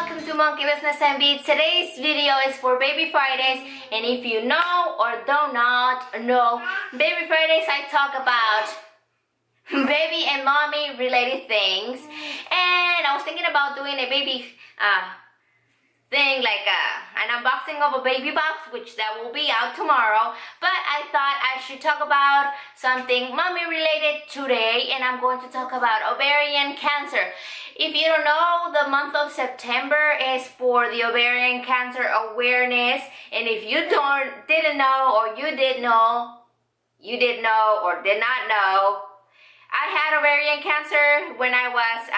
welcome to Monkey Business and Beats. Today's video is for Baby Fridays, and if you know or do not know, Baby Fridays I talk about baby and mommy related things, and I was thinking about doing a baby thing like an unboxing of a baby box, which that will be out tomorrow, but I thought I should talk about something mommy related today, and I'm going to talk about ovarian cancer. If you don't know, the month of September is for the ovarian cancer awareness, and if you didn't know, or you did know or did not know, I had ovarian cancer when I was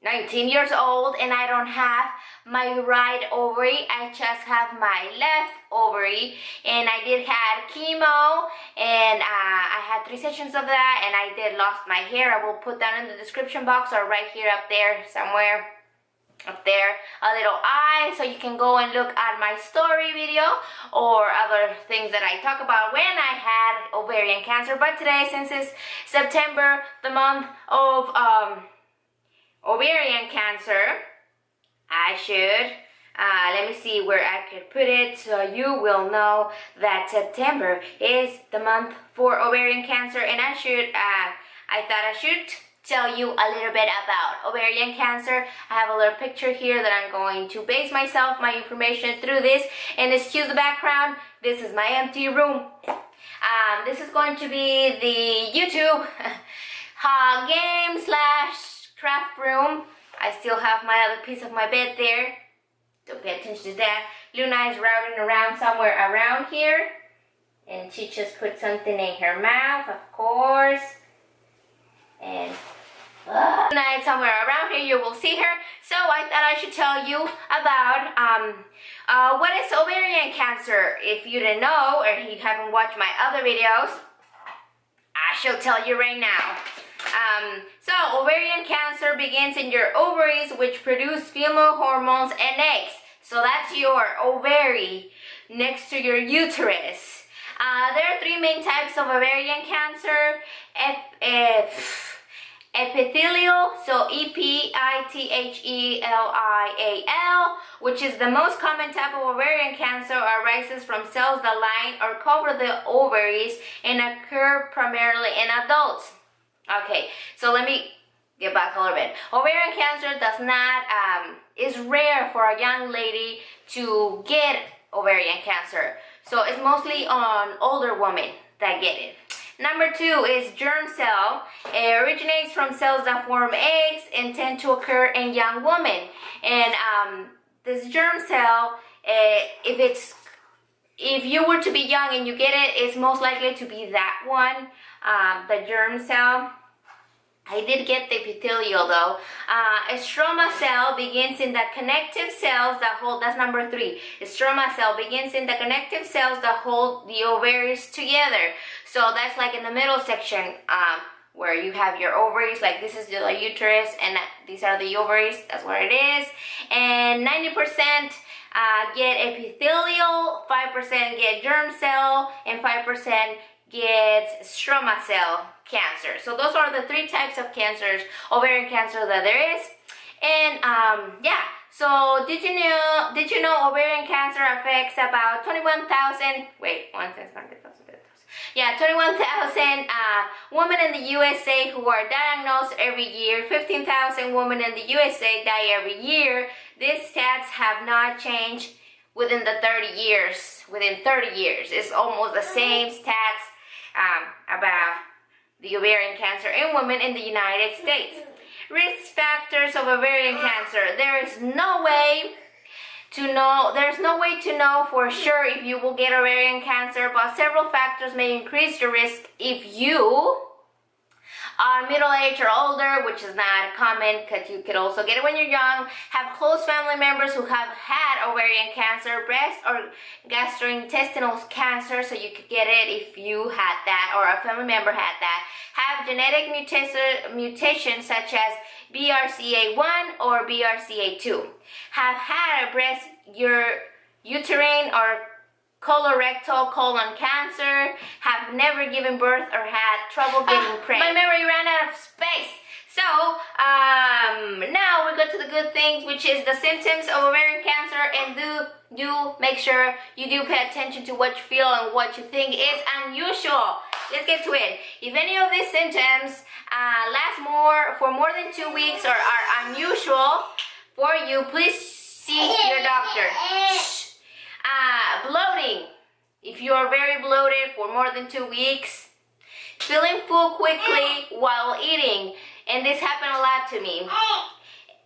19 years old, and I don't have my right ovary, I just have my left ovary, and I did have chemo, and I had 3 sessions of that, and I did lost my hair. I will put that in the description box, or right here up there somewhere, up there, a little eye, so you can go and look at my story video or other things that I talk about when I had ovarian cancer. But today, since it's September, the month of ovarian cancer, I should, let me see where I could put it so you will know that September is the month for ovarian cancer, and I thought I should tell you a little bit about ovarian cancer. I have a little picture here that I'm going to base my information through this, and excuse the background, this is my empty room. This is going to be the YouTube game / craft room. I still have my other piece of my bed there. Don't pay attention to that. Luna is routing around somewhere around here, and she just put something in her mouth, of course. And Luna is somewhere around here. You will see her. So I thought I should tell you about what is ovarian cancer. If you didn't know, or you haven't watched my other videos, I shall tell you right now. So ovarian cancer begins in your ovaries, which produce female hormones and eggs. So that's your ovary next to your uterus. There are 3 main types of ovarian cancer. Epithelial, so epithelial, which is the most common type of ovarian cancer, arises from cells that line or cover the ovaries and occur primarily in adults. Okay, so let me get back a little bit. Ovarian cancer is rare for a young lady to get ovarian cancer. So it's mostly on older women that get it. Number 2 is germ cell. It originates from cells that form eggs and tend to occur in young women. And this germ cell, if you were to be young and you get it, it's most likely to be that one, the germ cell. I did get the epithelial though. A stroma cell begins in the connective cells that hold, that's number 3. A stroma cell begins in the connective cells that hold the ovaries together. So that's like in the middle section where you have your ovaries, like this is the uterus and these are the ovaries, that's what it is. And 90% get epithelial, 5% get germ cell, and 5% get stroma cell cancer. So those are the 3 types of cancers, ovarian cancer, that there is. And yeah, so did you know ovarian cancer affects about 21,000 women in the USA who are diagnosed every year. 15,000 women in the USA die every year. These stats have not changed within 30 years. It's almost the same stats about the ovarian cancer in women in the United States. Risk factors of ovarian cancer. There's no way to know for sure if you will get ovarian cancer, but several factors may increase your risk if you are middle-aged or older, which is not common because you could also get it when you're young. Have close family members who have had ovarian cancer, breast or gastrointestinal cancer, so you could get it if you had that or a family member had that. Have genetic mutations such as BRCA1 or BRCA2. Have had a breast, uterine or colorectal colon cancer. Have never given birth or had trouble getting pregnant. My memory ran out of space. So, now we go to the good things, which is the symptoms of ovarian cancer, and do make sure you do pay attention to what you feel and what you think is unusual. Let's get to it. If any of these symptoms last for more than 2 weeks or are unusual for you, please see your doctor. Bloating. If you are very bloated for more than 2 weeks, feeling full quickly while eating, and this happened a lot to me.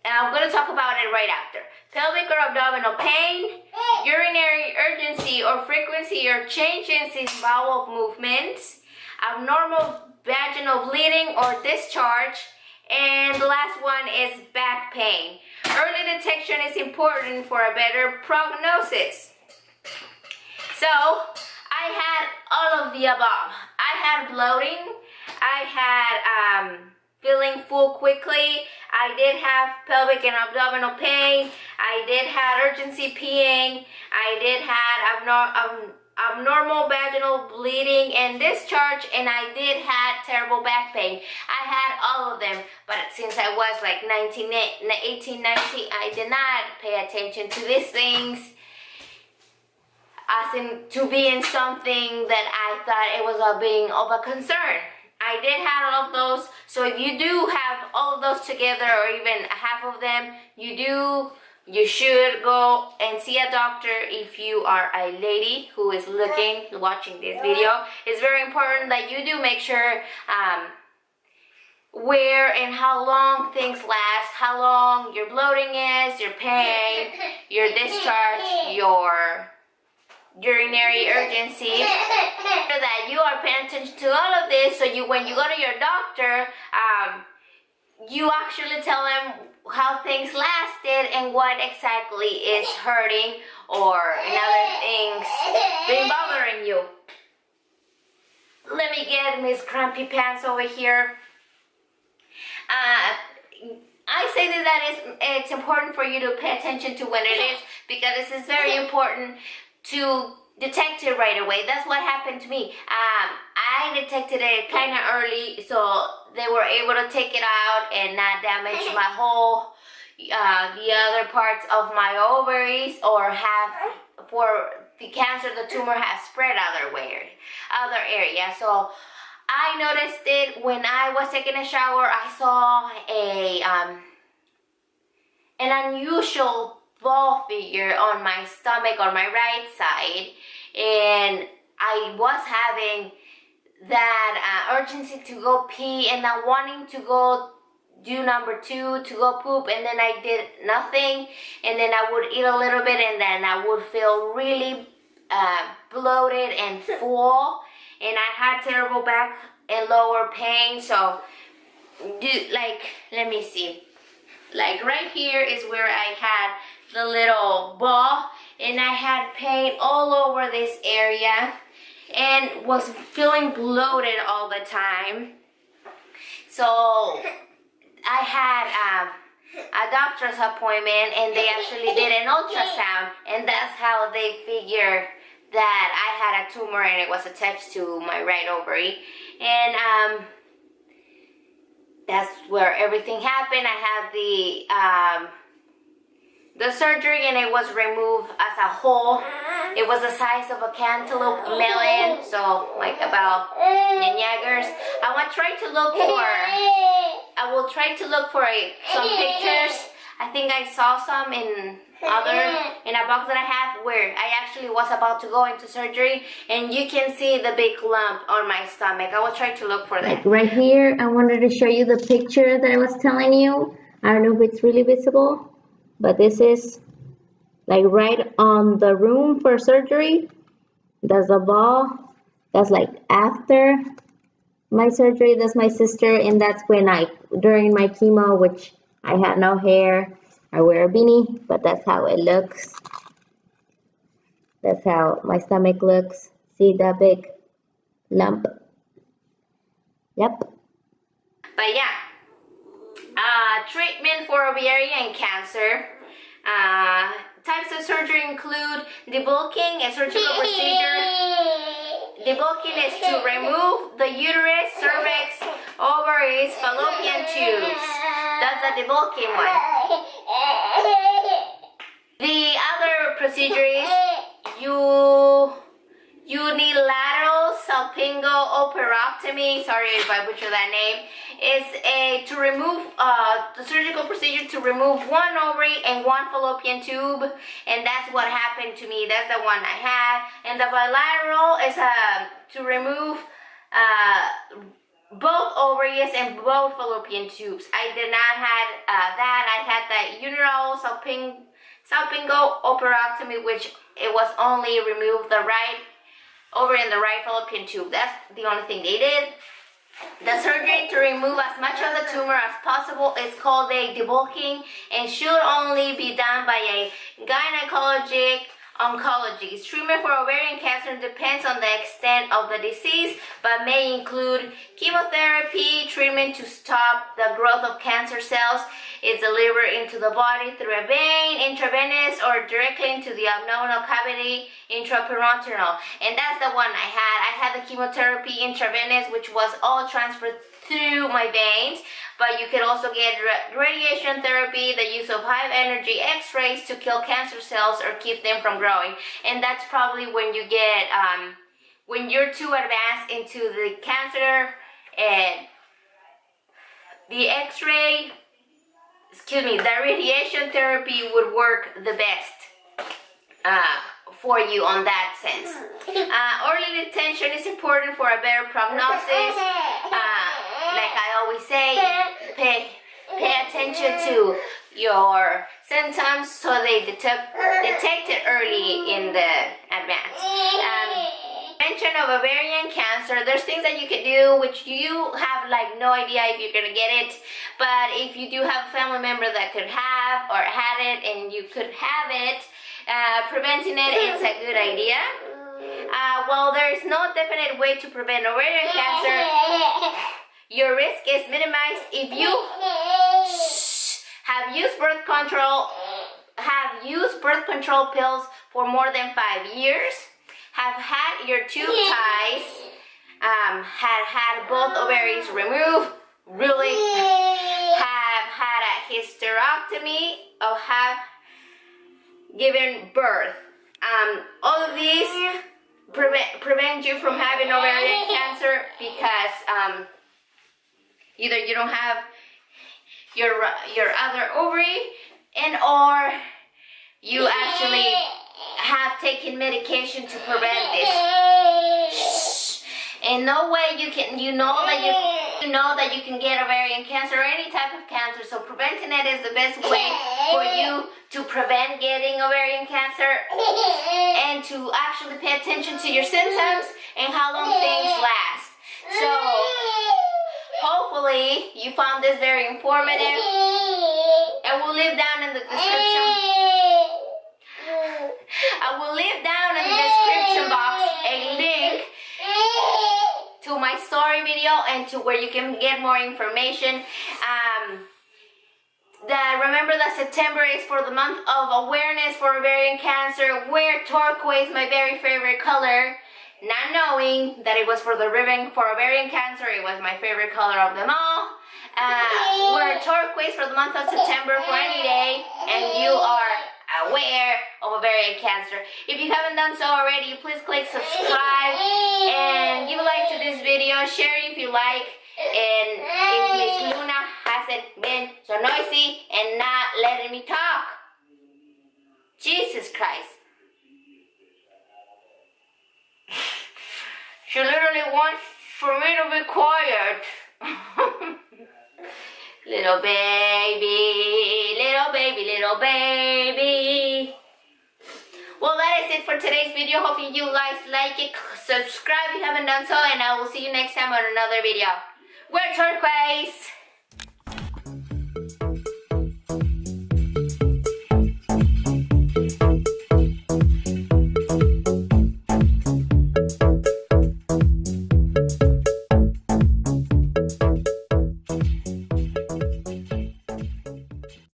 I'm going to talk about it right after. Pelvic or abdominal pain, urinary urgency or frequency or changes in bowel movements, abnormal vaginal bleeding or discharge, and the last one is back pain. Early detection is important for a better prognosis. So, I had all of the above. I had bloating, I had feeling full quickly, I did have pelvic and abdominal pain, I did have urgency peeing, I did have abnormal vaginal bleeding and discharge, and I did have terrible back pain. I had all of them, but since I was like 18, 19, I did not pay attention to these things as in to being something that I thought it was being of a concern. I did have all of those, so if you do have all of those together or even half of them, you should go and see a doctor if you are a lady who is watching this video. It's very important that you do make sure where and how long things last, how long your bloating is, your pain, your discharge, your urinary urgency, so that you are paying attention to all of this, so when you go to your doctor, you actually tell them how things lasted and what exactly is hurting or other things been bothering you. Let me get Miss Crumpy Pants over here. I say that it's important for you to pay attention to when it is, because this is very important to detect it right away. That's what happened to me. I detected it kind of early, so they were able to take it out and not damage my whole, the other parts of my ovaries, or for the cancer, the tumor has spread other area. So I noticed it when I was taking a shower. I saw an unusual ball figure on my stomach on my right side, and I was having that urgency to go pee and not wanting to go do number 2 to go poop, and then I did nothing, and then I would eat a little bit, and then I would feel really bloated and full, and I had terrible back and lower pain. So let me see, like right here is where I had the little ball, and I had pain all over this area and was feeling bloated all the time. So I had a doctor's appointment, and they actually did an ultrasound, and that's how they figured that I had a tumor and it was attached to my right ovary. And that's where everything happened. I had the surgery, and it was removed as a whole. It was the size of a cantaloupe melon, so like about Niagara's. I will try to look for some pictures. I think I saw some in a box that I have, where I actually was about to go into surgery, and you can see the big lump on my stomach. I will try to look for that. Like right here, I wanted to show you the picture that I was telling you. I don't know if it's really visible, but this is like right on the room for surgery. That's a ball. That's like after my surgery. That's my sister, and that's when during my chemo, which I had no hair. I wear a beanie, but that's how it looks. That's how my stomach looks. See that big lump? Yep. But yeah, treatment for ovarian cancer. types of surgery include debulking, a surgical procedure. Debulking is to remove the uterus, cervix, ovaries, fallopian tubes. That's the debulking one. The other procedure is unilateral salpingo-operectomy. Sorry if I butcher that name. Is to remove the surgical procedure to remove one ovary and one fallopian tube, and that's what happened to me. That's the one I had. And the bilateral is to remove both ovaries and both fallopian tubes. I did not have that. I had the unilateral salpingo-operectomy, which it was only remove the right ovary and the right fallopian tube. That's the only thing they did. The surgery to remove as much of the tumor as possible is called a debulking and should only be done by a gynecologic oncologist. Treatment for ovarian cancer depends on the extent of the disease, but may include chemotherapy. Treatment to stop the growth of cancer cells is delivered into the body through a vein, intravenous, or directly into the abdominal cavity, intraperitoneal. And that's the one I had. I had the chemotherapy intravenous, which was all transferred through my veins, but you can also get radiation therapy, the use of high energy x-rays to kill cancer cells or keep them from growing. And that's probably when you get when you're too advanced into the cancer, and the x-ray, the radiation therapy would work the best for you on that sense. Early detection is important for a better prognosis. Like I always say, pay attention to your symptoms so they detect it early in the advance. Prevention of ovarian cancer. There's things that you can do which you have like no idea if you're gonna get it, but if you do have a family member that could have or had it and you could have it, preventing it is a good idea. Well, there is no definite way to prevent ovarian cancer. Your risk is minimized if you have used birth control pills for more than 5 years, have had your tube ties, had both ovaries removed, really have had a hysterectomy, or have given birth. All of these prevent you from having ovarian cancer because either you don't have your other ovary, and or you actually have taken medication to prevent this. In no way you know that you can get ovarian cancer or any type of cancer. So preventing it is the best way for you to prevent getting ovarian cancer, and to actually pay attention to your symptoms and how long things last. So hopefully you found this very informative. I will leave down in the description. I will leave down in the description box a link to my story video and to where you can get more information. Remember that September is for the month of awareness for ovarian cancer. Wear turquoise, my very favorite color. Not knowing that it was for the ribbon for ovarian cancer, it was my favorite color of them all. Wear turquoise for the month of September for any day, and you are aware of ovarian cancer. If you haven't done so already, please click subscribe and give a like to this video. Share if you like. And if Miss Luna hasn't been so noisy and not letting me talk. Jesus Christ. She literally wants for me to be quiet. Little baby, little baby, little baby. Well, that is it for today's video. Hope you guys like it. Subscribe if you haven't done so, and I will see you next time on another video. Wear turquoise.